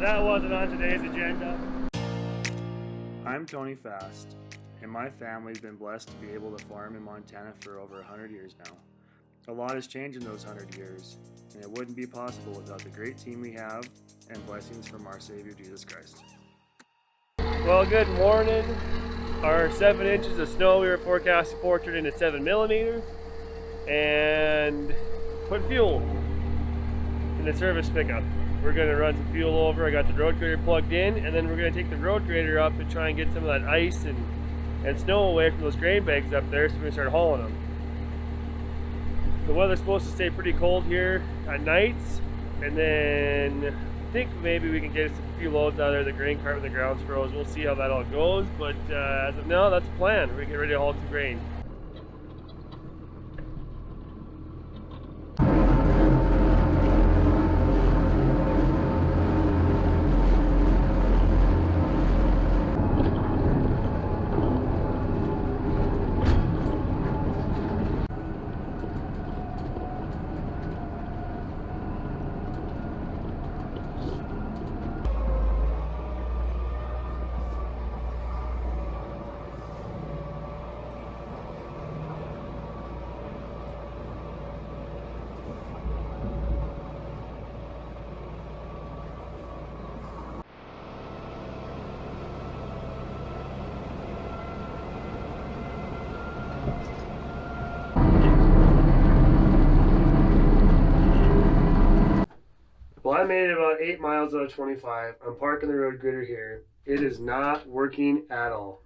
that wasn't on today's agenda. I'm Tony Fast, and my family's been blessed to be able to farm in Montana for over 100 years now. A lot has changed in those 100 years, and it wouldn't be possible without the great team we have and blessings from our Savior Jesus Christ. Well, good morning. Our 7 inches of snow we were forecasting for turned into 7 millimeters, and put fuel in the service pickup. We're going to run some fuel over. I got the road grader plugged in, and then we're going to take the road grader up and try and get some of that ice and snow away from those grain bags up there so we can start hauling them. The weather's supposed to stay pretty cold here at nights, and then I think maybe we can get a few loads out of there. The grain cart when the ground's froze. We'll see how that all goes, but as of now, that's the plan. We're going to get ready to haul some grain. Well, I made it about 8 miles out of 25. I'm parking the road grader here. It is not working at all.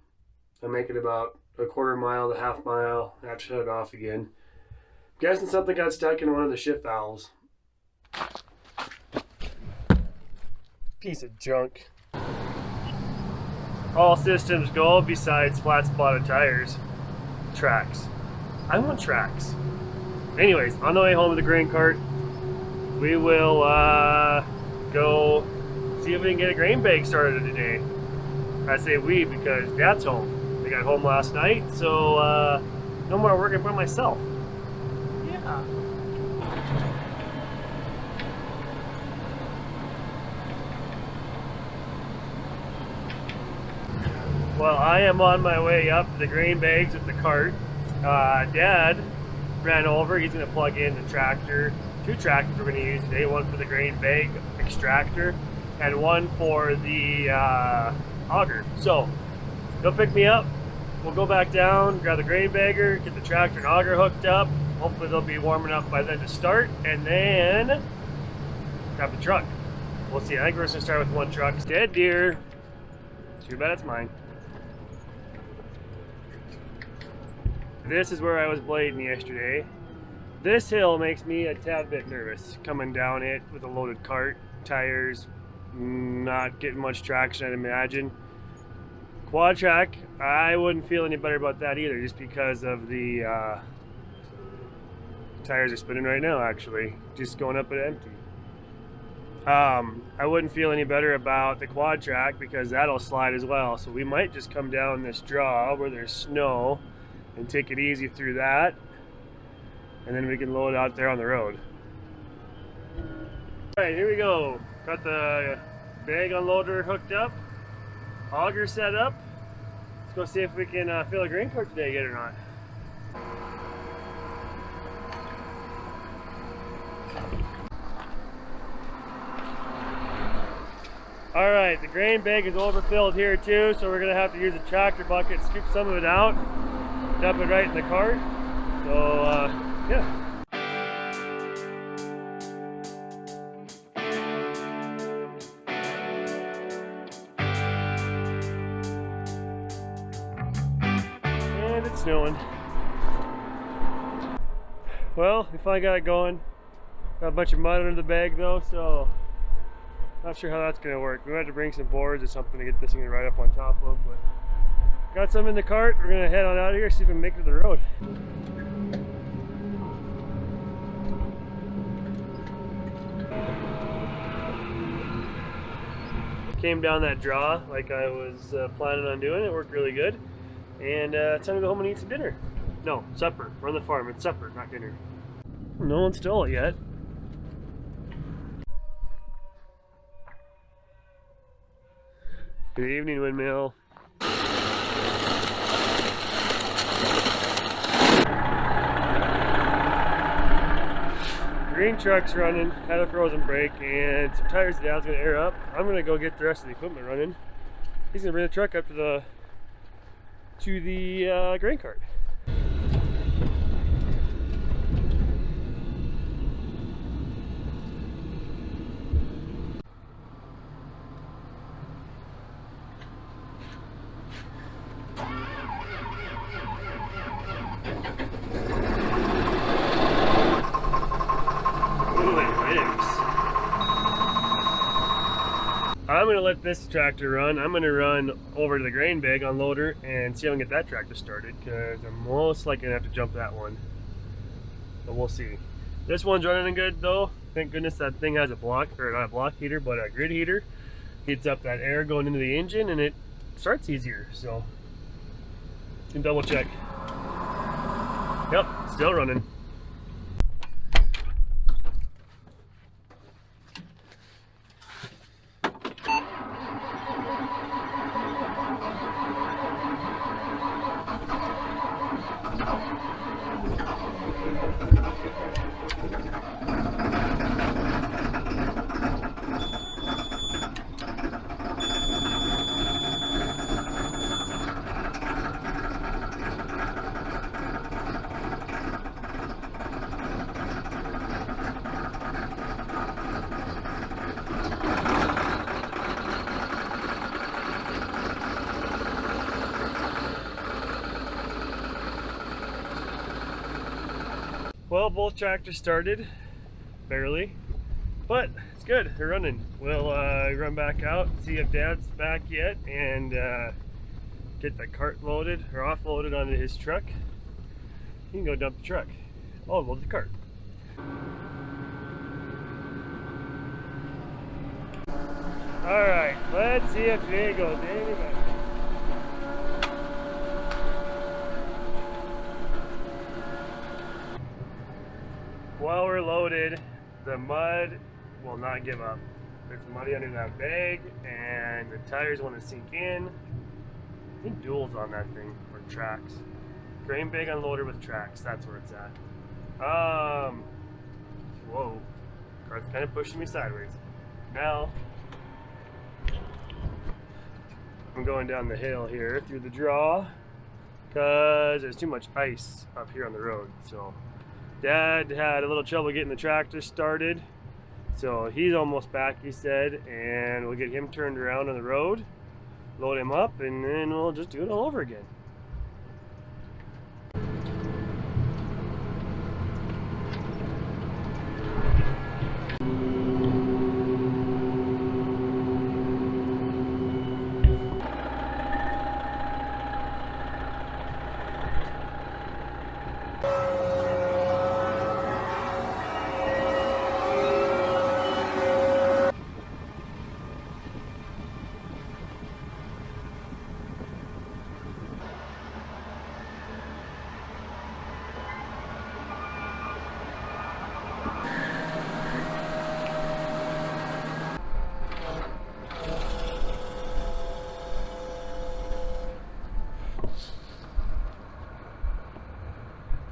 I'm making about a quarter mile to half mile. I have to shut it off again. I'm guessing something got stuck in one of the shift valves. Piece of junk. All systems go besides flat spotted tires. Tracks. I want tracks. Anyways, on the way home with the grain cart, we will go see if we can get a grain bag started today. I say we because Dad's home. They got home last night, so no more working for myself. Yeah. Well, I am on my way up to the grain bags with the cart. Dad ran over. He's going to plug in the tractor. 2 tractors we're going to use today, one for the grain bag extractor and one for the auger. So he'll pick me up, we'll go back down, grab the grain bagger, get the tractor and auger hooked up. Hopefully they'll be warm enough by then to start, and then grab the truck. We'll see. I think we're just going to start with 1 truck. Dead deer. Too bad it's mine. This is where I was blading yesterday. This hill makes me a tad bit nervous, coming down it with a loaded cart, tires, not getting much traction I'd imagine. Quad track, I wouldn't feel any better about that either, just because of the tires are spinning right now actually, just going up at empty. I wouldn't feel any better about the quad track because that'll slide as well, so we might just come down this draw where there's snow and take it easy through that. And then we can load out there on the road. Alright, here we go. Got the bag unloader hooked up. Auger set up. Let's go see if we can fill a grain cart today yet or not. Alright, the grain bag is overfilled here too, so we're going to have to use a tractor bucket, scoop some of it out, dump it right in the cart. So, yeah. And it's snowing. Well, we finally got it going. Got a bunch of mud under the bag though, so not sure how that's gonna work. We might have to bring some boards or something to get this thing right up on top of, but got some in the cart. We're gonna head on out of here, see if we can make it to the road. Came down that draw like I was planning on doing. It worked really good. And it's time to go home and eat some dinner. No, supper. We're on the farm. It's supper, not dinner. No one stole it yet. Good evening, windmill. Green truck's running, had a frozen brake, and some tires Dad's gonna air up. I'm gonna go get the rest of the equipment running. He's gonna bring the truck up to the grain cart. I'm gonna let this tractor run. I'm gonna run over to the grain bag unloader and see if I can get that tractor started, because I'm most likely gonna have to jump that one. But we'll see. This one's running good though. Thank goodness that thing has a block, or not a block heater, but a grid heater. Heats up that air going into the engine and it starts easier. So you can double check. Yep, still running. Well, both tractors started, barely, but it's good, they're running. We'll run back out, see if Dad's back yet, and get the cart loaded, or offloaded onto his truck. He can go dump the truck. Oh, load the cart. Alright, let's see if today goes any better. While we're loaded, the mud will not give up. It's muddy under that bag, and the tires want to sink in. I think duals on that thing, or tracks. Grain bag unloader with tracks, that's where it's at. Whoa, car's kind of pushing me sideways. Now, I'm going down the hill here through the draw, because there's too much ice up here on the road, so. Dad had a little trouble getting the tractor started, so he's almost back, he said, and we'll get him turned around on the road, load him up, and then we'll just do it all over again.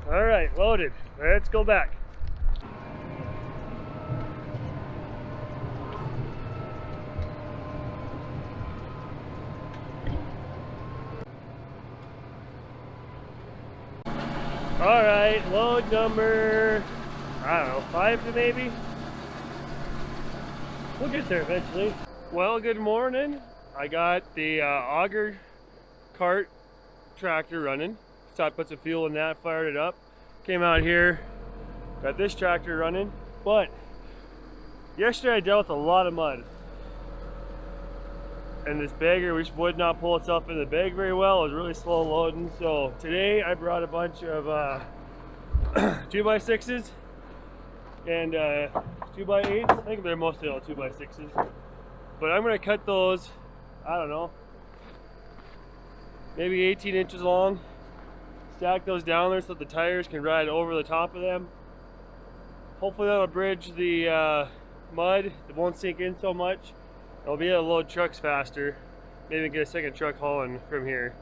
All right, loaded. Let's go back. All right, load number, I don't know, 5 maybe? We'll get there eventually. Well, good morning. I got the auger cart tractor running. So I put some fuel in that, fired it up. Came out here, got this tractor running. But yesterday I dealt with a lot of mud. And this bagger, which would not pull itself in the bag very well, it was really slow loading. So today I brought a bunch of 2x6s and 2x8s. I think they're mostly all 2x6s. But I'm gonna cut those, I don't know, maybe 18 inches long. Stack those down there so the tires can ride over the top of them. Hopefully that'll bridge the mud. It won't sink in so much. It'll be able to load trucks faster. maybe get a second truck hauling from here.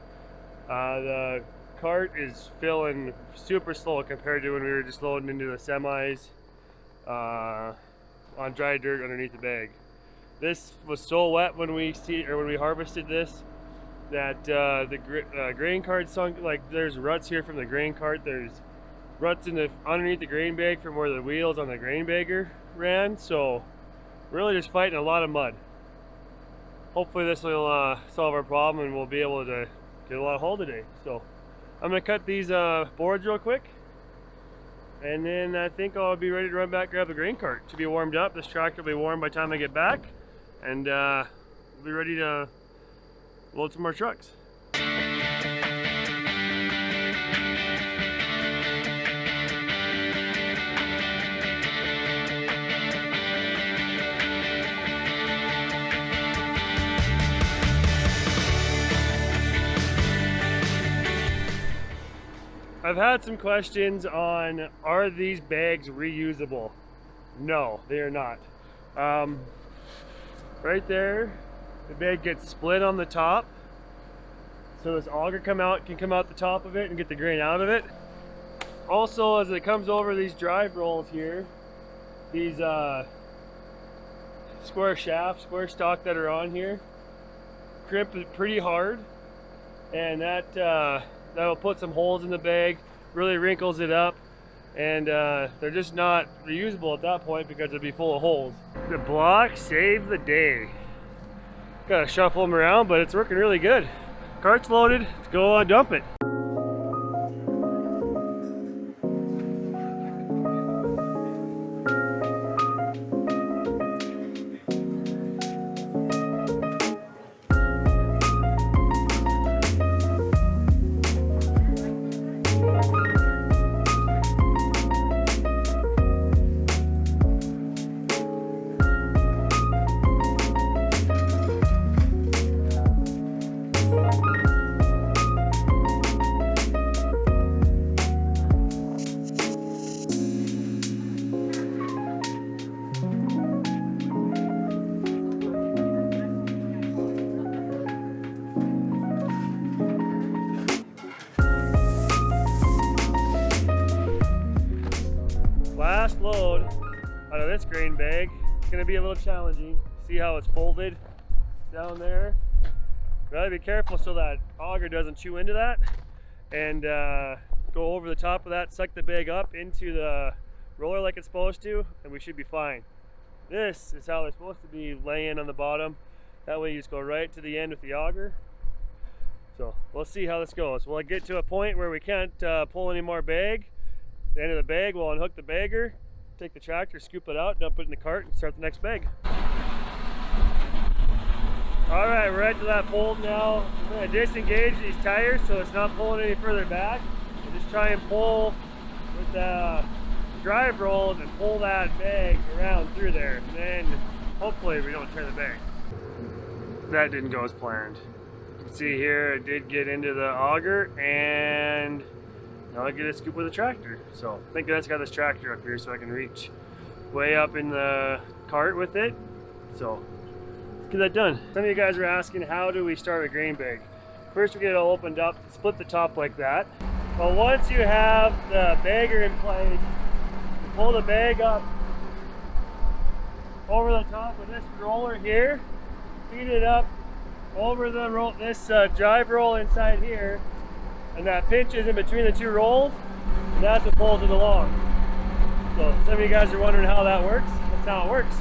The cart is filling super slow compared to when we were just loading into the semis on dry dirt underneath the bag. This was so wet when we harvested this that the grain cart sunk. Like, there's ruts here from the grain cart. There's ruts underneath the grain bag from where the wheels on the grain bagger ran. So really just fighting a lot of mud. Hopefully this will solve our problem and we'll be able to get a lot of haul today. So I'm gonna cut these boards real quick, and then I think I'll be ready to run back, grab the grain cart. Should be warmed up. This tractor will be warm by the time I get back, and we'll be ready to load some more trucks. I've had some questions on, are these bags reusable? No, they are not. Right there, the bag gets split on the top, so this auger can come out the top of it and get the grain out of it. Also, as it comes over these drive rolls here, these square stock that are on here, crimp it pretty hard, and that'll put some holes in the bag, really wrinkles it up, and they're just not reusable at that point because it'd be full of holes. The block saved the day. Gotta shuffle them around, but it's working really good. Cart's loaded, let's go dump it. Last load out of this grain bag. It's going to be a little challenging. See how it's folded down there? Gotta be careful so that auger doesn't chew into that and go over the top of that, suck the bag up into the roller like it's supposed to, and we should be fine. This is how they're supposed to be laying on the bottom. That way you just go right to the end with the auger. So we'll see how this goes. We'll get to a point where we can't pull any more bag. The end of the bag, we'll unhook the bagger, take the tractor, scoop it out, dump it in the cart, and start the next bag. All right, we're right to that fold now. I'm gonna disengage these tires so it's not pulling any further back. And just try and pull with the drive rolls and pull that bag around through there. And then hopefully we don't tear the bag. That didn't go as planned. You can see here it did get into the auger, and now I get a scoop with a tractor. So I think that's got this tractor up here so I can reach way up in the cart with it. So let's get that done. Some of you guys are asking, how do we start a grain bag? First we get it all opened up, split the top like that. Well, once you have the bagger in place, you pull the bag up over the top of this roller here, feed it up over the this drive roll inside here, and that pinches in between the two rolls, and that's what pulls it along. So some of you guys are wondering how that works. That's how it works.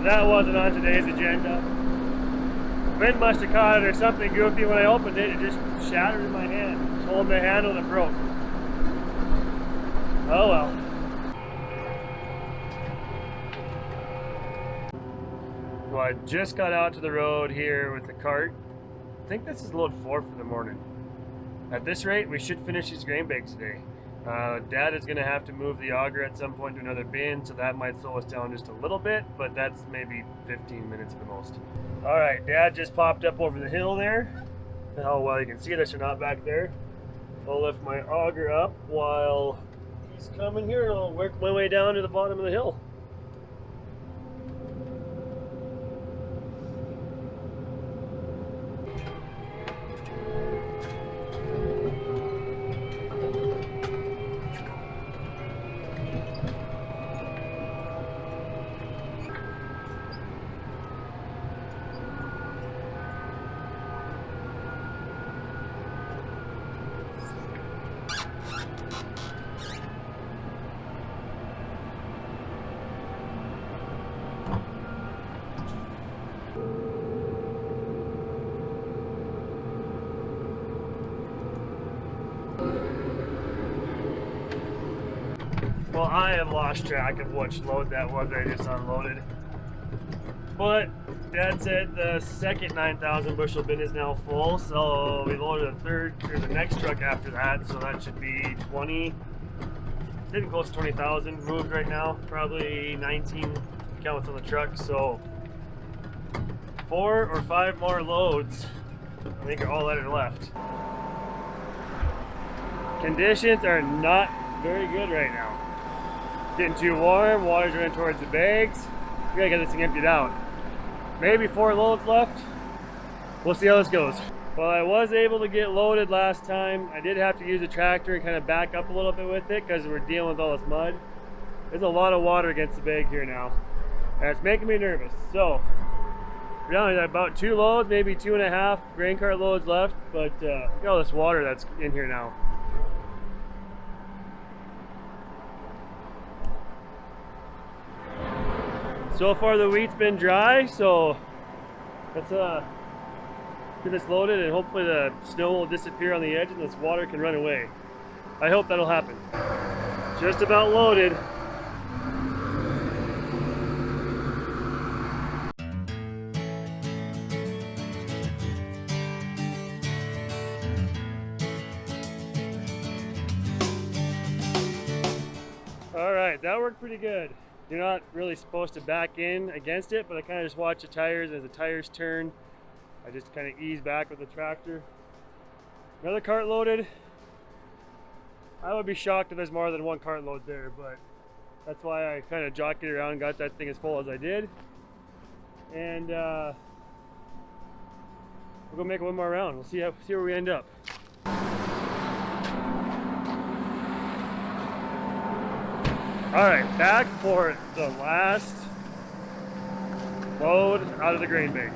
That wasn't on today's agenda. Wind must have caught it or something goofy when I opened it. It just shattered in my hand. Just holding the handle and it broke. Oh well. Well, I just got out to the road here with the cart. I think this is load 4 for the morning. At this rate, we should finish these grain bags today. Dad is going to have to move the auger at some point to another bin, so that might slow us down just a little bit, but that's maybe 15 minutes at the most. Alright, Dad just popped up over the hill there. How well you can see this or not back there. I'll lift my auger up while he's coming here, and I'll work my way down to the bottom of the hill. Well, I have lost track of which load that was I just unloaded. But Dad said the second 9,000 bushel bin is now full, so we loaded the next truck after that, so that should be 20, getting close to 20,000 moved right now, probably 19 counts on the truck, so 4 or 5 more loads, I think, are all that are left. Conditions are not very good right now. Getting too warm, water's running towards the bags. We gotta get this thing emptied out. Maybe 4 loads left. We'll see how this goes. Well, I was able to get loaded last time. I did have to use a tractor and kind of back up a little bit with it because we're dealing with all this mud. There's a lot of water against the bag here now, and it's making me nervous. So, we're down to about 2 loads, maybe 2.5 grain cart loads left, but look at all this water that's in here now. So far the wheat's been dry, so let's get this loaded and hopefully the snow will disappear on the edge and this water can run away. I hope that'll happen. Just about loaded. All right, that worked pretty good. You're not really supposed to back in against it, but I kind of just watch the tires. As the tires turn, I just kind of ease back with the tractor. Another cart loaded. I would be shocked if there's more than 1 cart load there, but that's why I kind of jockeyed around and got that thing as full as I did. And we'll go make 1 more round. We'll see where we end up. All right, back for the last load out of the grain bag.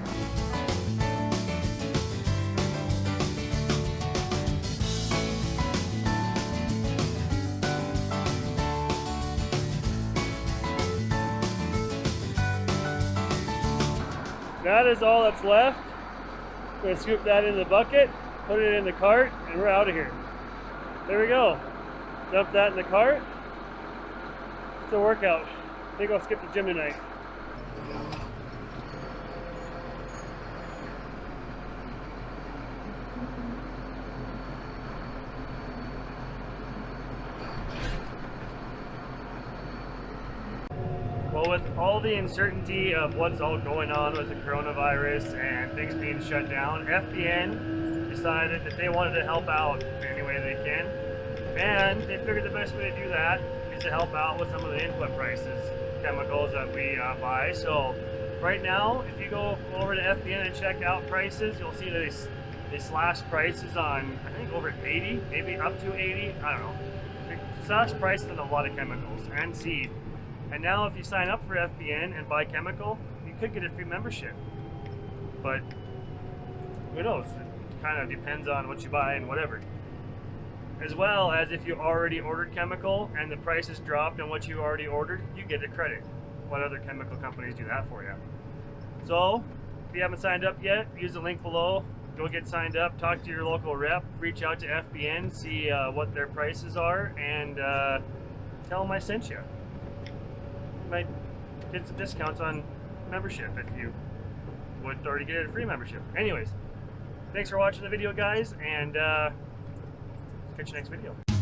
That is all that's left. I'm gonna scoop that in the bucket, put it in the cart, and we're out of here. There we go. Dump that in the cart. It's a workout. I think I'll skip the gym tonight. Well, with all the uncertainty of what's all going on with the coronavirus and things being shut down, FBN decided that they wanted to help out any way they can. And they figured the best way to do that is to help out with some of the input prices, chemicals that we buy. So right now, if you go over to FBN and check out prices, you'll see that they slashed prices on, I think, over 80, maybe up to 80, I don't know. They slashed prices on a lot of chemicals and seed. And now if you sign up for FBN and buy chemical, you could get a free membership. But who knows? It kind of depends on what you buy and whatever. As well as if you already ordered chemical and the price is dropped on what you already ordered, you get a credit. What other chemical companies do that for you? So if you haven't signed up yet, use the link below. Go get signed up, talk to your local rep, reach out to FBN, see what their prices are, and tell them I sent you. You might get some discounts on membership if you would already get a free membership. Anyways, thanks for watching the video, guys, and catch you next video.